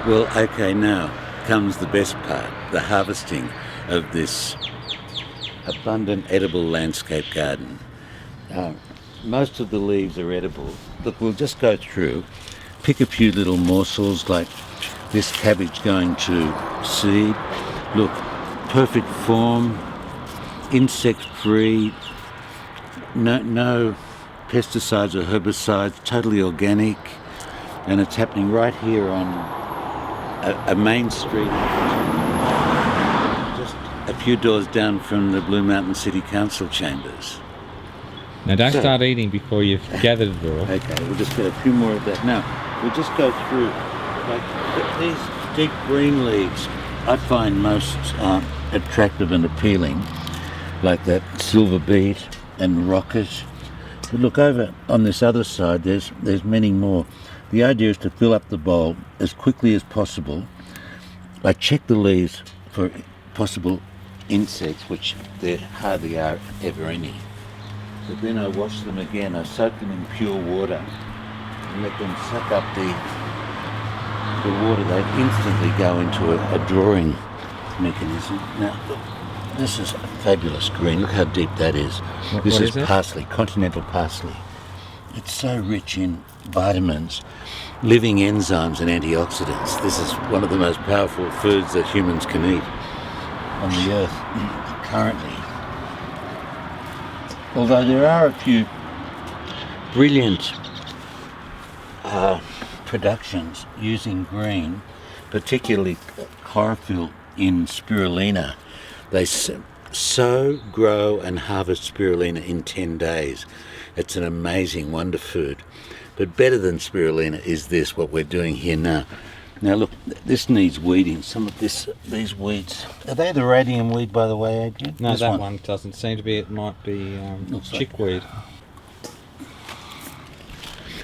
Well, okay, now comes the best part, the harvesting of this abundant edible landscape garden. Uh, Most of the leaves are edible. Look, we'll just go through, pick a few little morsels like this cabbage going to seed. Look, perfect form, insect-free, no pesticides or herbicides, totally organic, and it's happening right here on a main street, just a few doors down from the Blue Mountain City Council chambers. Now don't start eating before you've gathered it all. Okay, we'll just get a few more of that. Now, we'll just go through, like, these deep green leaves I find most attractive and appealing, like that silver beet and rocket. But look, over on this other side, there's many more. The idea is to fill up the bowl as quickly as possible. I check the leaves for possible insects, which there hardly are ever any. But then I wash them again. I soak them in pure water and let them suck up the water. They instantly go into a drawing mechanism. Now, look, this is fabulous green. Look how deep that is. What This is is it? parsley, continental parsley. It's so rich in vitamins, living enzymes and antioxidants. This is one of the most powerful foods that humans can eat on the earth currently. Although there are a few brilliant productions using green, particularly chlorophyll in spirulina. They sow, grow and harvest spirulina in 10 days. It's an amazing wonder food. But better than spirulina is this, what we're doing here now. Now look, this needs weeding. Some of these weeds, are they the radium weed, by the way, Adrian? No, This that one doesn't seem to be. It might be Looks like- chickweed.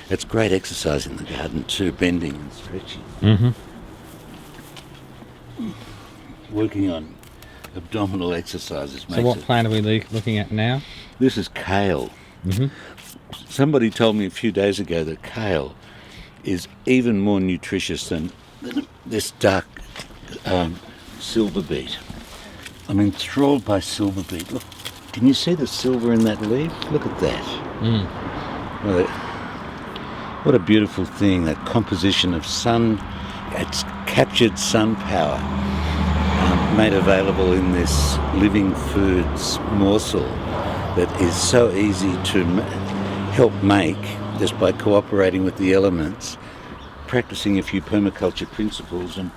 It's great exercise in the garden too, bending and stretching. Mm-hmm. Working on abdominal exercises So makes what it. plant are we looking at now? This is kale. Mm-hmm. Somebody told me a few days ago that kale is even more nutritious than this dark silver beet. I'm enthralled by silver beet. Look, can you see the silver in that leaf? Look at that. Mm. Well, what a beautiful thing, that composition of sun, it's captured sun power made available in this living foods morsel that is so easy to help make just by cooperating with the elements, practicing a few permaculture principles, and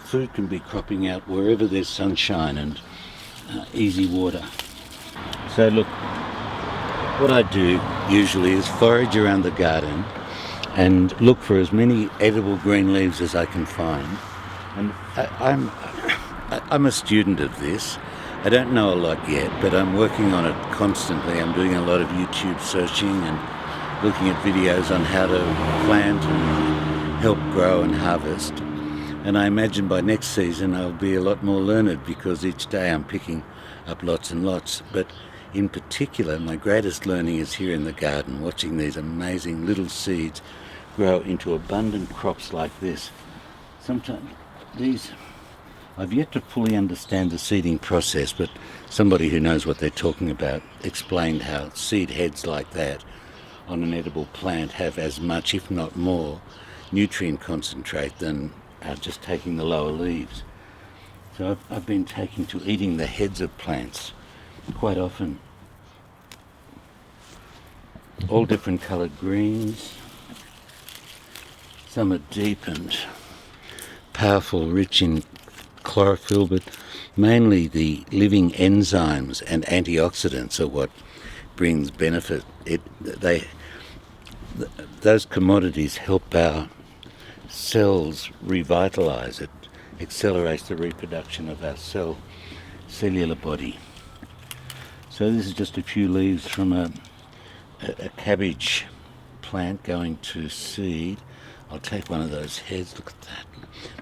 food can be cropping out wherever there's sunshine and easy water. So look, what I do usually is forage around the garden and look for as many edible green leaves as I can find. And I'm a student of this. I don't know a lot yet, but I'm working on it constantly. I'm doing a lot of YouTube searching and looking at videos on how to plant and help grow and harvest. And I imagine by next season I'll be a lot more learned because each day I'm picking up lots and lots. But in particular, my greatest learning is here in the garden, watching these amazing little seeds grow into abundant crops like this. Sometimes I've yet to fully understand the seeding process, but somebody who knows what they're talking about explained how seed heads like that on an edible plant have as much, if not more, nutrient concentrate than just taking the lower leaves. So I've been taking to eating the heads of plants quite often. All different coloured greens. Some are deep and powerful, rich in chlorophyll, but mainly the living enzymes and antioxidants are what brings benefit. Those commodities help our cells revitalize. It accelerates the reproduction of our cellular body. So this is just a few leaves from a cabbage plant going to seed. I'll take one of those heads. Look at that.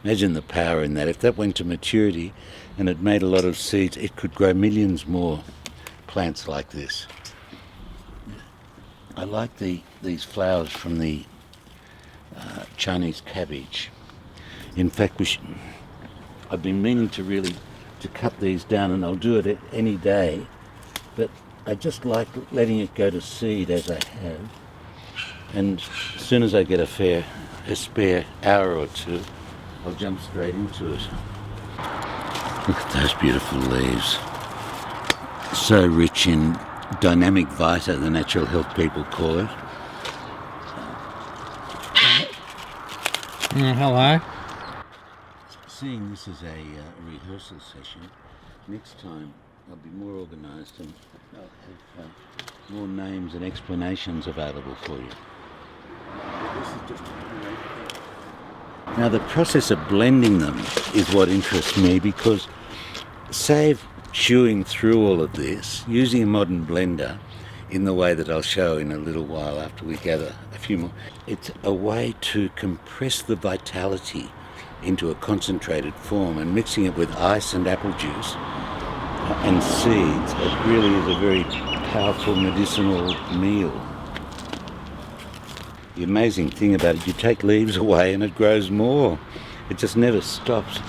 Imagine the power in that. If that went to maturity and it made a lot of seeds, it could grow millions more plants like this. I like these flowers from the Chinese cabbage. In fact, I've been meaning to cut these down, and I'll do it any day, but I just like letting it go to seed as I have, and as soon as I get a spare hour or two, I'll jump straight into it. Look at those beautiful leaves. So rich in dynamic vita, the natural health people call it. Hello. Seeing this as a rehearsal session, next time I'll be more organised and I'll have more names and explanations available for you. This is just a great thing. Now the process of blending them is what interests me, because save chewing through all of this, using a modern blender in the way that I'll show in a little while after we gather a few more, it's a way to compress the vitality into a concentrated form, and mixing it with ice and apple juice and seeds, it really is a very powerful medicinal meal. The amazing thing about it, you take leaves away and it grows more. It just never stops.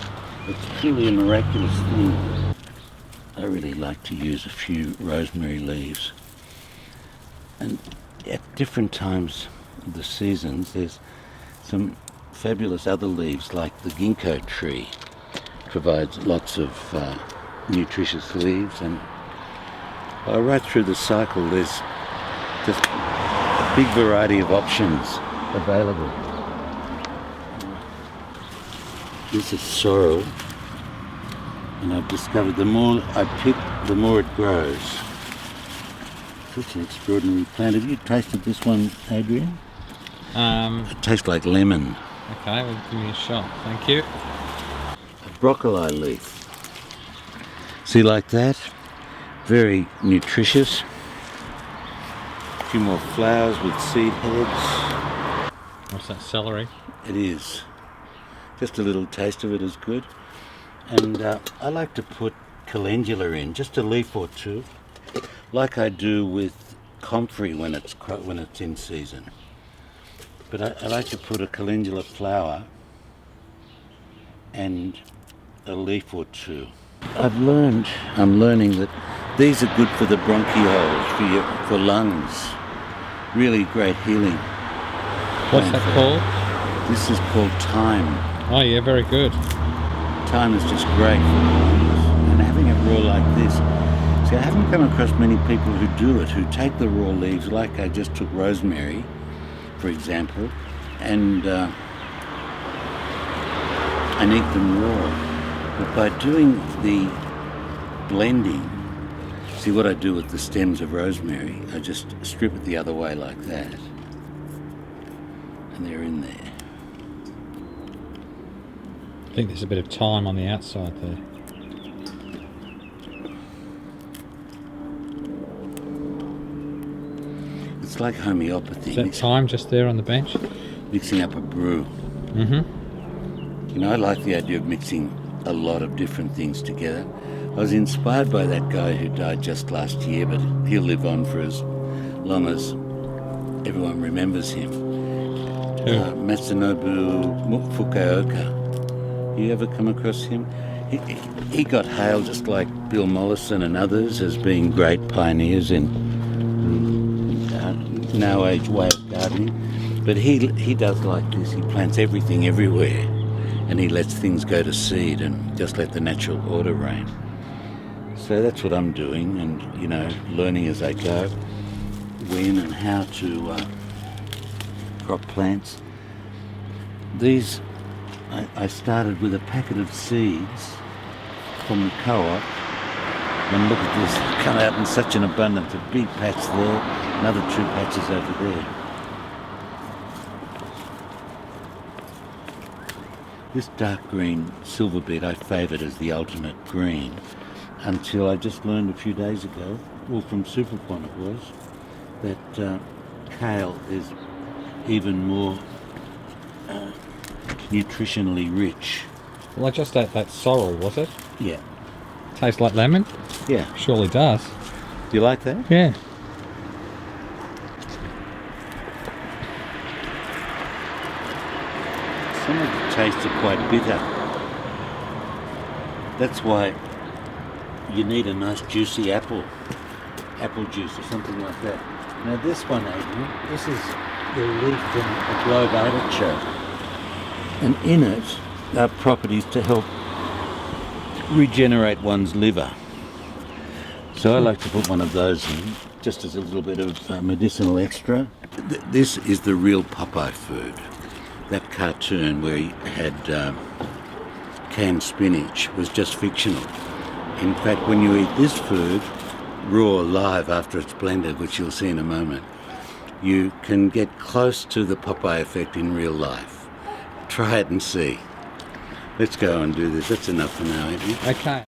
It's truly a miraculous thing. I really like to use a few rosemary leaves. And at different times of the seasons, there's some fabulous other leaves, like the ginkgo tree provides lots of nutritious leaves, and right through the cycle there's just a big variety of options available. This is sorrel, and I've discovered the more I pick, the more it grows. Such an extraordinary plant. Have you tasted this one, Adrian? It tastes like lemon. Okay, well, give me a shot. Thank you. A broccoli leaf. See, like that? Very nutritious. A few more flowers with seed heads. What's that, celery? It is. Just a little taste of it is good. And I like to put calendula in, just a leaf or two, like I do with comfrey when it's in season. But I like to put a calendula flower and a leaf or two. I'm learning that these are good for the bronchioles, for lungs. Really great healing. What's that called? This is called thyme. Oh yeah, very good. Thyme is just great for lungs. And having it raw like this, see, I haven't come across many people who do it, who take the raw leaves, like I just took rosemary, for example, and eat them raw. But by doing the blending, see what I do with the stems of rosemary, I just strip it the other way like that, and they're in there. I think there's a bit of thyme on the outside there. It's like homeopathy. Is that thyme just there on the bench? Mixing up a brew. Mm-hmm. You know, I like the idea of mixing a lot of different things together. I was inspired by that guy who died just last year, but he'll live on for as long as everyone remembers him. Matsunobu Fukaoka. You ever come across him? He got hailed, just like Bill Mollison and others, as being great pioneers in no-age way of gardening. But he does like this. He plants everything everywhere, and he lets things go to seed and just let the natural order reign. So that's what I'm doing, and, you know, learning as I go when and how to crop plants. These, I started with a packet of seeds from the co-op, and look at this, come out in such an abundance. A big patch there, another 2 patches over there. This dark green silver beet I favoured as the ultimate green, until I just learned a few days ago, well, from Superpon it was, that kale is even more nutritionally rich. Well, I just ate that sorrel, was it? Yeah. Tastes like lemon? Yeah. Surely does. Do you like that? Yeah. Some of the taste are quite bitter. That's why you need a nice juicy apple juice or something like that. Now this one, Adrian, this is the leaf from a globe artichoke, and in it are properties to help regenerate one's liver. So I like to put one of those in, just as a little bit of medicinal extra. This is the real Popeye food. That cartoon where he had canned spinach was just fictional. In fact, when you eat this food, raw, live, after it's blended, which you'll see in a moment, you can get close to the Popeye effect in real life. Try it and see. Let's go and do this. That's enough for now, Adrian. Okay.